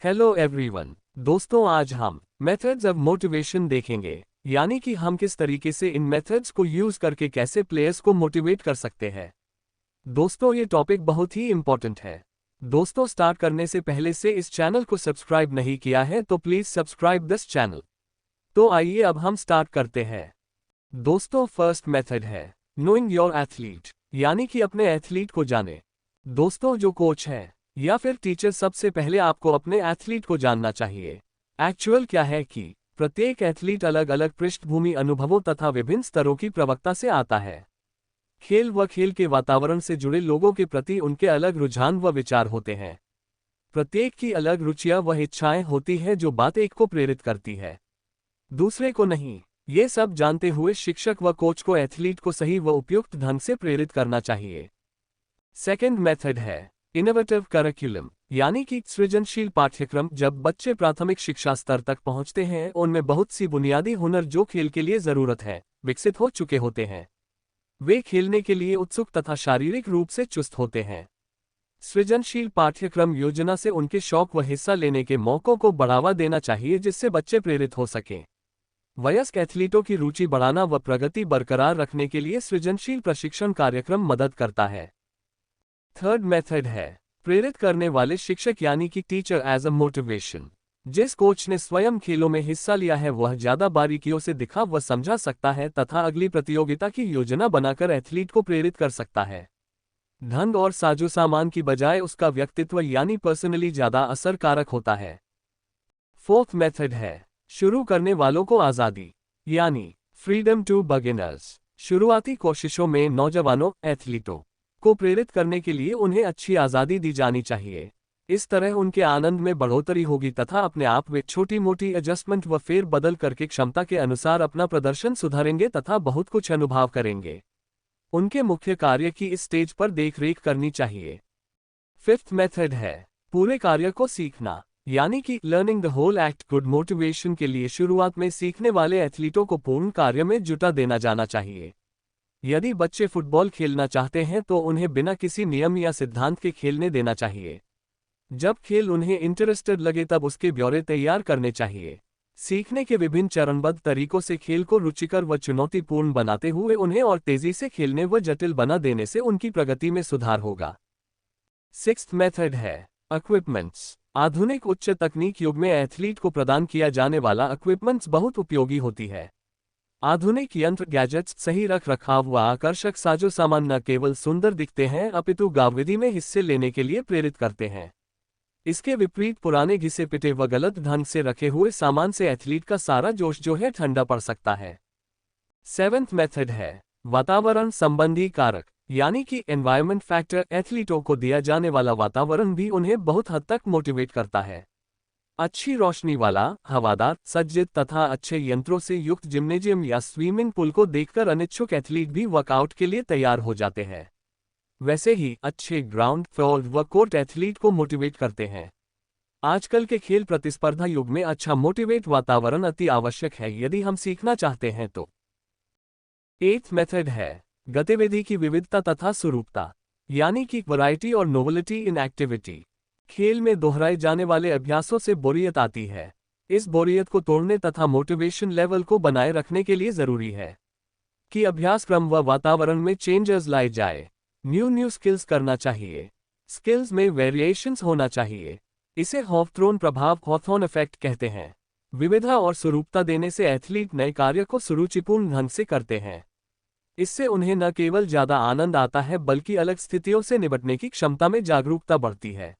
Hello everyone. दोस्तों, आज हम मेथड्स ऑफ मोटिवेशन देखेंगे, यानी कि हम किस तरीके से इन मेथड्स को यूज करके कैसे प्लेयर्स को मोटिवेट कर सकते हैं। दोस्तों, ये टॉपिक बहुत ही इंपॉर्टेंट है। दोस्तों, स्टार्ट करने से पहले से इस चैनल को सब्सक्राइब नहीं किया है तो प्लीज सब्सक्राइब दिस चैनल। तो आइए अब हम स्टार्ट करते हैं। दोस्तों, फर्स्ट मेथड है नोइंग योर एथलीट, यानी कि अपने एथलीट को जाने। दोस्तों, जो कोच है या फिर टीचर, सबसे पहले आपको अपने एथलीट को जानना चाहिए। एक्चुअल क्या है कि प्रत्येक एथलीट अलग अलग पृष्ठभूमि, अनुभवों तथा विभिन्न स्तरों की प्रवक्ता से आता है। खेल व खेल के वातावरण से जुड़े लोगों के प्रति उनके अलग रुझान व विचार होते हैं। प्रत्येक की अलग रुचियां व इच्छाएं होती हैं जो बात एक को प्रेरित करती है, दूसरे को नहीं। ये सब जानते हुए शिक्षक व कोच को एथलीट को सही व उपयुक्त ढंग से प्रेरित करना चाहिए। सेकेंड मेथड है इनोवेटिव करिकुलम, यानी कि सृजनशील पाठ्यक्रम। जब बच्चे प्राथमिक शिक्षा स्तर तक पहुंचते हैं, उनमें बहुत सी बुनियादी हुनर जो खेल के लिए जरूरत है विकसित हो चुके होते हैं। वे खेलने के लिए उत्सुक तथा शारीरिक रूप से चुस्त होते हैं। सृजनशील पाठ्यक्रम योजना से उनके शौक व हिस्सा लेने के मौकों को बढ़ावा देना चाहिए, जिससे बच्चे प्रेरित हो सकें। वयस्क एथलीटों की रुचि बढ़ाना व प्रगति बरकरार रखने के लिए सृजनशील प्रशिक्षण कार्यक्रम मदद करता है। थर्ड मेथड है प्रेरित करने वाले शिक्षक, यानी कि टीचर एज अ मोटिवेशन। जिस कोच ने स्वयं खेलों में हिस्सा लिया है वह ज्यादा बारीकियों से दिखा व समझा सकता है तथा अगली प्रतियोगिता की योजना बनाकर एथलीट को प्रेरित कर सकता है। धन और साजो सामान की बजाय उसका व्यक्तित्व यानी पर्सनली ज्यादा असरकारक होता है। फोर्थ मेथड है शुरू करने वालों को आजादी, यानी फ्रीडम टू बिगिनर्स। शुरुआती कोशिशों में नौजवानों एथलीटों को प्रेरित करने के लिए उन्हें अच्छी आज़ादी दी जानी चाहिए। इस तरह उनके आनंद में बढ़ोतरी होगी तथा अपने आप वे छोटी मोटी एडजस्टमेंट व फेर बदल करके क्षमता के अनुसार अपना प्रदर्शन सुधारेंगे तथा बहुत कुछ अनुभव करेंगे। उनके मुख्य कार्य की इस स्टेज पर देखरेख करनी चाहिए। फिफ्थ मेथड है पूरे कार्य को सीखना, यानी कि learning the whole act. Good motivation के लिए शुरुआत में सीखने वाले एथलीटों को पूर्ण कार्य में जुटा देना जाना चाहिए। यदि बच्चे फुटबॉल खेलना चाहते हैं तो उन्हें बिना किसी नियम या सिद्धांत के खेलने देना चाहिए। जब खेल उन्हें इंटरेस्टेड लगे तब उसके ब्यौरे तैयार करने चाहिए। सीखने के विभिन्न चरणबद्ध तरीकों से खेल को रुचिकर व चुनौतीपूर्ण बनाते हुए उन्हें और तेजी से खेलने व जटिल बना देने से उनकी प्रगति में सुधार होगा। सिक्स्थ मेथड है इक्विपमेंट्स। आधुनिक उच्च तकनीक युग में एथलीट को प्रदान किया जाने वाला इक्विपमेंट्स बहुत उपयोगी होती है। आधुनिक यंत्र, गैजेट्स, सही रख रखाव व आकर्षक साजो सामान न केवल सुंदर दिखते हैं अपितु गतिविधि में हिस्से लेने के लिए प्रेरित करते हैं। इसके विपरीत पुराने घिसे पिटे व गलत ढंग से रखे हुए सामान से एथलीट का सारा जोश जो है ठंडा पड़ सकता है। सेवेंथ मेथड है वातावरण संबंधी कारक, यानी कि एनवायरमेंट फैक्टर। एथलीटों को दिया जाने वाला वातावरण भी उन्हें बहुत हद तक मोटिवेट करता है। अच्छी रोशनी वाला, हवादार, सज्जित तथा अच्छे यंत्रों से युक्त जिम्नेजियम या स्विमिंग पूल को देखकर अनिच्छुक एथलीट भी वर्कआउट के लिए तैयार हो जाते हैं। वैसे ही अच्छे ग्राउंड, फील्ड व कोर्ट एथलीट को मोटिवेट करते हैं। आजकल के खेल प्रतिस्पर्धा युग में अच्छा मोटिवेट वातावरण अति आवश्यक है यदि हम सीखना चाहते हैं तो। एट्थ मेथड है गतिविधि की विविधता तथा स्वरूपता, यानी कि वैरायटी और नोवेलिटी इन एक्टिविटी। खेल में दोहराए जाने वाले अभ्यासों से बोरियत आती है। इस बोरियत को तोड़ने तथा मोटिवेशन लेवल को बनाए रखने के लिए जरूरी है कि अभ्यास क्रम व वातावरण में चेंजेस लाए जाए। न्यू स्किल्स करना चाहिए। स्किल्स में वेरिएशंस होना चाहिए। इसे हॉवथ्रोन प्रभाव, हॉथॉर्न इफेक्ट कहते हैं। विविधता और स्वरूपता देने से एथलीट नए कार्य को सुरुचिपूर्ण ढंग से करते हैं। इससे उन्हें न केवल ज्यादा आनंद आता है बल्कि अलग स्थितियों से निपटने की क्षमता में जागरूकता बढ़ती है।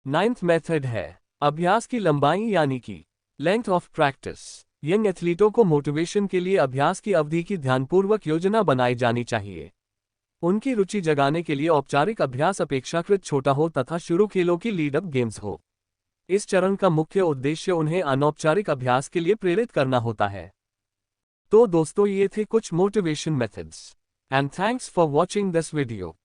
नाइन्थ मेथड है अभ्यास की लंबाई, यानी कि लेंथ ऑफ प्रैक्टिस। यंग एथलीटों को मोटिवेशन के लिए अभ्यास की अवधि की ध्यानपूर्वक योजना बनाई जानी चाहिए। उनकी रुचि जगाने के लिए औपचारिक अभ्यास अपेक्षाकृत छोटा हो तथा शुरू खेलों की लीड अप गेम्स हो। इस चरण का मुख्य उद्देश्य उन्हें अनौपचारिक अभ्यास के लिए प्रेरित करना होता है। तो दोस्तों, ये थे कुछ motivation methods. And thanks for watching this video.